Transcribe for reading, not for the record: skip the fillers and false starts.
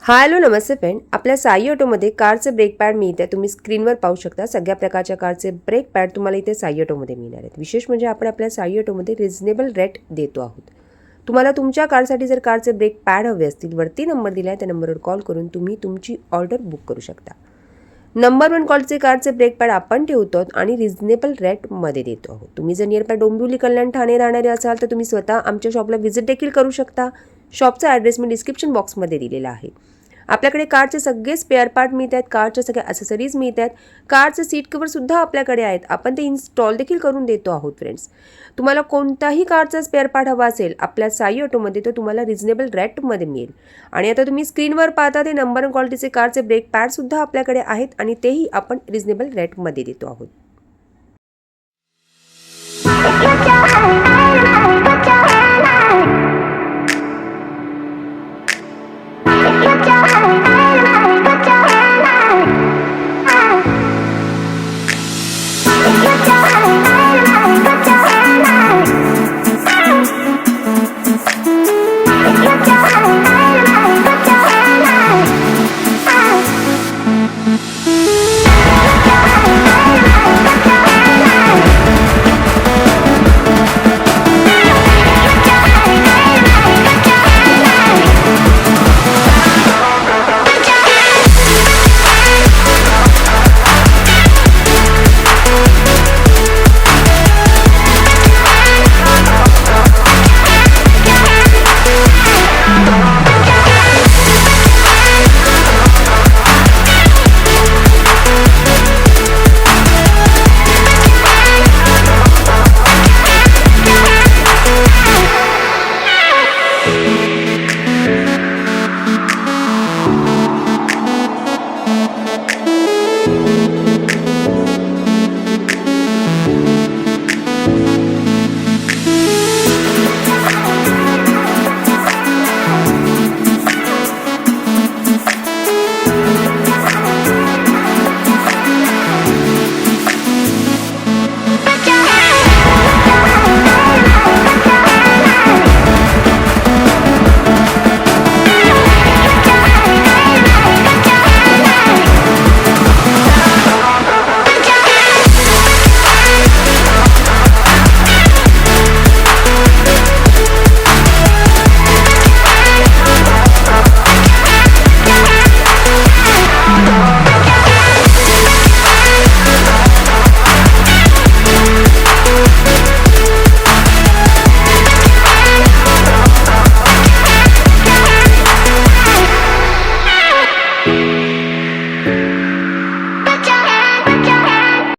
Hello नमस्ते friend, आपल्या साई ऑटोमध्ये कारचे ब्रेक पॅड मिळते. तुम्ही स्क्रीनवर पाहू शकता. सगळ्या प्रकारच्या कारचे ब्रेक पॅड तुम्हाला इथे साई ऑटोमध्ये मिळणार आहेत. विशेष म्हणजे आपण आपल्या साई ऑटोमध्ये रिजनेबल रेट देतो आहोत. तुम्हाला तुमच्या कारसाठी जर कारचे ब्रेक पॅड हवे असतील, वरती नंबर दिला आहे त्या नंबरवर कॉल करून तुम्ही तुमची ऑर्डर बुक करू शकता. नंबर 1 कॉलचे कारचे ब्रेक पॅड आपण ठेवतो आणि रिजनेबल रेटमध्ये देतो आहोत. तुम्ही जर नियर बाय डोंबिवली, कल्याण, ठाणे राहणारे असाल तर तुम्ही स्वतः आमच्या शॉपला व्हिजिट देखील करू शकता. शॉपचा ॲड्रेस मी डिस्क्रिप्शन बॉक्समध्ये दिलेला आहे. आपल्याकडे कारचे सगळे स्पेअर पार्ट मिळत आहेत, कारच्या सगळ्या ॲसेसरीज मिळत आहेत, कारचे सीट कवरसुद्धा आपल्याकडे आहेत. आपण ते इन्स्टॉल देखील करून देतो आहोत. फ्रेंड्स, तुम्हाला कोणताही कारचा स्पेअर पार्ट हवा असेल आपल्या साई ऑटोमध्ये तो तुम्हाला रिजनेबल रेटमध्ये मिळेल. आणि आता तुम्ही स्क्रीनवर पाहता ते नंबर 1 क्वालिटीचे कारचे ब्रेक पॅडसुद्धा आपल्याकडे आहेत आणि तेही आपण रिजनेबल रेटमध्ये देतो आहोत.